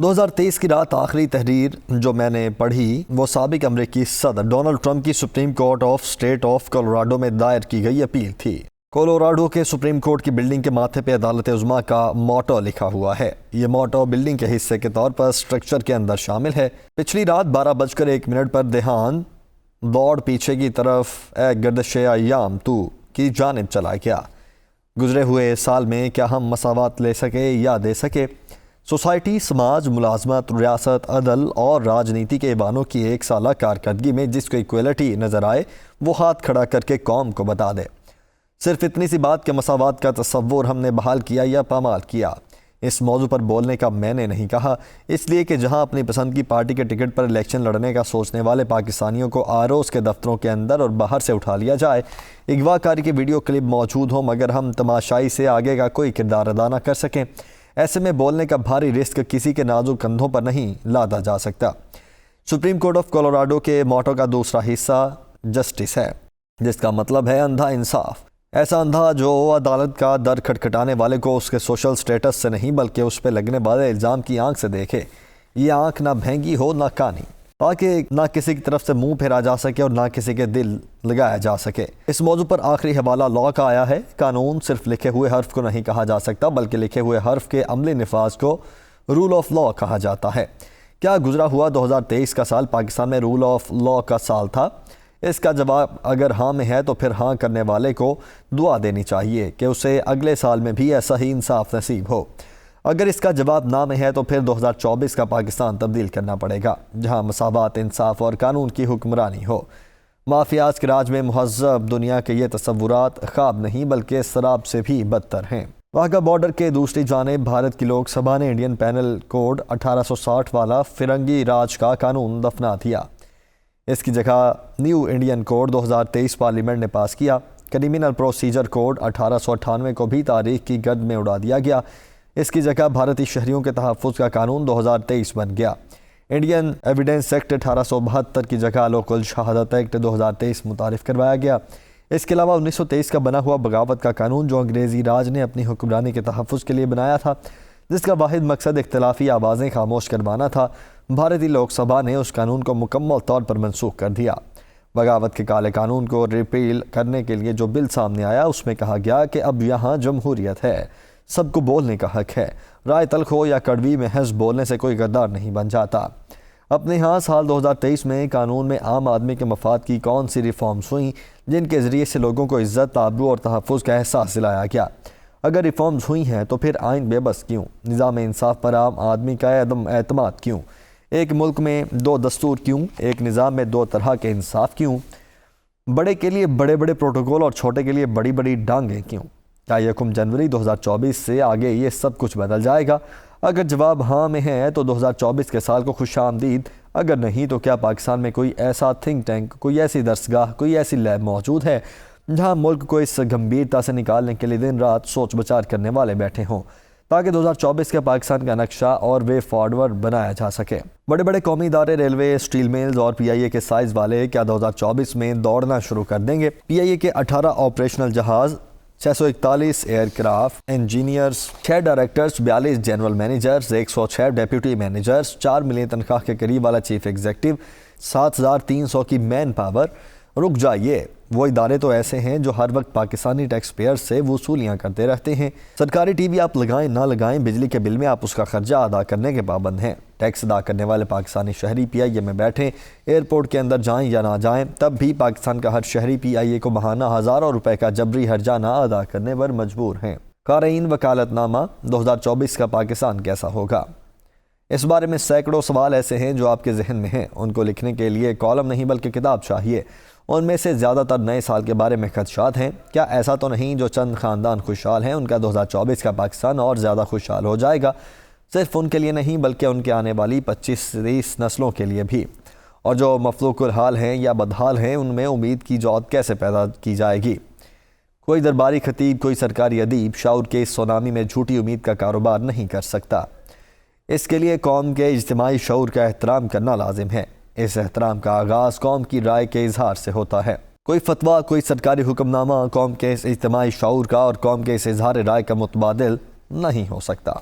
2023 کی رات آخری تحریر جو میں نے پڑھی وہ سابق امریکی صدر ڈونلڈ ٹرمپ کی supreme court of state of Colorado میں دائر کی گئی اپیل تھی۔ کولوراڈو کے سپریم کورٹ کی بلڈنگ کے ماتھے پہ عدالت عظمیٰ کا موٹو لکھا ہوا ہے۔ یہ موٹو بلڈنگ کے حصے کے طور پر اسٹرکچر کے اندر شامل ہے۔ پچھلی رات 12:01 پر دھیان دوڑ پیچھے کی طرف اے گردش ایام تو کی جانب چلا گیا۔ گزرے ہوئے سال میں کیا ہم مساوات لے سکے یا دے سکے؟ سوسائٹی، سماج، ملازمت، ریاست، عدل اور راجنیتی کے ایوانوں کی ایک سالہ کارکردگی میں جس کو ایکویلٹی نظر آئے وہ ہاتھ کھڑا کر کے قوم کو بتا دے۔ صرف اتنی سی بات کہ مساوات کا تصور ہم نے بحال کیا یا پامال کیا۔ اس موضوع پر بولنے کا میں نے نہیں کہا، اس لیے کہ جہاں اپنی پسند کی پارٹی کے ٹکٹ پر الیکشن لڑنے کا سوچنے والے پاکستانیوں کو آروز کے دفتروں کے اندر اور باہر سے اٹھا لیا جائے، اغوا کاری کی ویڈیو کلپ موجود ہوں مگر ہم تماشائی سے آگے کا کوئی کردار ادا نہ کر سکیں، ایسے میں بولنے کا بھاری رسک کسی کے نازک کندھوں پر نہیں لادا جا سکتا۔ سپریم کورٹ آف کولوراڈو کے موٹو کا دوسرا حصہ جسٹس ہے، جس کا مطلب ہے اندھا انصاف۔ ایسا اندھا جو عدالت کا در کھٹکھٹانے والے کو اس کے سوشل سٹیٹس سے نہیں بلکہ اس پہ لگنے والے الزام کی آنکھ سے دیکھے۔ یہ آنکھ نہ بھینگی ہو نہ کانی، تاکہ نہ کسی کی طرف سے منہ پھیرا جا سکے اور نہ کسی کے دل لگایا جا سکے۔ اس موضوع پر آخری حوالہ لاء کا آیا ہے۔ قانون صرف لکھے ہوئے حرف کو نہیں کہا جا سکتا بلکہ لکھے ہوئے حرف کے عملی نفاذ کو رول آف لاء کہا جاتا ہے۔ کیا گزرا ہوا 2023 کا سال پاکستان میں رول آف لاء کا سال تھا؟ اس کا جواب اگر ہاں میں ہے تو پھر ہاں کرنے والے کو دعا دینی چاہیے کہ اسے اگلے سال میں بھی ایسا ہی انصاف نصیب ہو۔ اگر اس کا جواب نہ میں ہے تو پھر 2024 کا پاکستان تبدیل کرنا پڑے گا، جہاں مساوات، انصاف اور قانون کی حکمرانی ہو۔ مافیاز کے راج میں مہذب دنیا کے یہ تصورات خواب نہیں بلکہ سراب سے بھی بدتر ہیں۔ واہگہ بارڈر کے دوسری جانب بھارت کی لوک سبھا نے انڈین پینل کوڈ 1860 والا فرنگی راج کا قانون دفنا دیا۔ اس کی جگہ نیو انڈین کوڈ 2023 پارلیمنٹ نے پاس کیا۔ کرمنل پروسیجر کوڈ 1898 کو بھی تاریخ کی گرد میں اڑا دیا گیا۔ اس کی جگہ بھارتی شہریوں کے تحفظ کا قانون 2023 بن گیا۔ انڈین ایویڈنس ایکٹ 1872 کی جگہ لوکل شہادت ایکٹ 2023 متعارف کروایا گیا۔ اس کے علاوہ 1923 کا بنا ہوا بغاوت کا قانون جو انگریزی راج نے اپنی حکمرانی کے تحفظ کے لیے بنایا تھا، جس کا واحد مقصد اختلافی آوازیں خاموش کروانا تھا، بھارتی لوک سبھا نے اس قانون کو مکمل طور پر منسوخ کر دیا۔ بغاوت کے کالے قانون کو ریپیل کرنے کے لیے جو بل سامنے آیا اس میں کہا گیا کہ اب یہاں جمہوریت ہے، سب کو بولنے کا حق ہے، رائے تلخ ہو یا کڑوی محض بولنے سے کوئی غدار نہیں بن جاتا۔ اپنے ہاں سال 2023 میں قانون میں عام آدمی کے مفاد کی کون سی ریفارمز ہوئیں جن کے ذریعے سے لوگوں کو عزت، آبرو اور تحفظ کا احساس دلایا گیا؟ اگر ریفارمز ہوئی ہیں تو پھر آئین بے بس کیوں؟ نظام انصاف پر عام آدمی کا عدم اعتماد کیوں؟ ایک ملک میں دو دستور کیوں؟ ایک نظام میں دو طرح کے انصاف کیوں؟ بڑے کے لیے بڑے بڑے پروٹوکول اور چھوٹے کے لیے بڑی بڑی ڈانگیں کیوں؟ کیا 1 جنوری 2024 سے آگے یہ سب کچھ بدل جائے گا؟ اگر جواب ہاں میں ہے تو 2024 کے سال کو خوش آمدید، اگر نہیں تو کیا پاکستان میں کوئی ایسا تھنک ٹینک، کوئی ایسی درسگاہ، کوئی ایسی لیب موجود ہے جہاں ملک کو اس گمبھیرتا سے نکالنے کے لیے دن رات سوچ بچار کرنے والے بیٹھے ہوں تاکہ 2024 کے پاکستان کا نقشہ اور وے فارورڈ بنایا جا سکے؟ بڑے بڑے قومی ادارے، ریلوے، سٹیل میلز اور پی آئی اے کے سائز والے کیا 2024 میں دوڑنا شروع کر دیں گے؟ پی آئی اے کے 18 آپریشنل جہاز، 641 aircraft engineers, 6 directors, 42 general managers, 106 deputy managers, 4 million تنخواہ کے قریب والا چیف ایگزیکٹو، 7300 کی مین پاور۔ رک جائیے، وہ ادارے تو ایسے ہیں جو ہر وقت پاکستانی ٹیکس پیئر سے وصولیاں کرتے رہتے ہیں۔ سرکاری ٹی وی آپ لگائیں نہ لگائیں، بجلی کے بل میں آپ اس کا خرچہ ادا کرنے کے پابند ہیں۔ ٹیکس ادا کرنے والے پاکستانی شہری پی آئی اے میں بیٹھیں، ایئرپورٹ کے اندر جائیں یا نہ جائیں، تب بھی پاکستان کا ہر شہری پی آئی اے کو ماہانہ ہزاروں روپے کا جبری ہرجانہ ادا کرنے پر مجبور ہیں۔ قارئین، وکالت نامہ 2024 کا پاکستان کیسا ہوگا؟ اس بارے میں سینکڑوں سوال ایسے ہیں جو آپ کے ذہن میں ہیں، ان کو لکھنے کے لیے کالم نہیں بلکہ کتاب چاہیے۔ ان میں سے زیادہ تر نئے سال کے بارے میں خدشات ہیں۔ کیا ایسا تو نہیں جو چند خاندان خوشحال ہیں ان کا 2024 کا پاکستان اور زیادہ خوشحال ہو جائے گا؟ صرف ان کے لیے نہیں بلکہ ان کے آنے والی 25-30 نسلوں کے لیے بھی۔ اور جو مفلوق الحال ہیں یا بدحال ہیں ان میں امید کی جوت کیسے پیدا کی جائے گی؟ کوئی درباری خطیب، کوئی سرکاری ادیب شعور کے اس سونامی میں جھوٹی امید کا کاروبار نہیں کر سکتا۔ اس کے لیے قوم کے اجتماعی شعور کا احترام کرنا لازم ہے۔ اس احترام کا آغاز قوم کی رائے کے اظہار سے ہوتا ہے۔ کوئی فتویٰ، کوئی سرکاری حکم نامہ قوم کے اس اجتماعی شعور کا اور قوم کے اس اظہار رائے کا متبادل نہیں ہو سکتا۔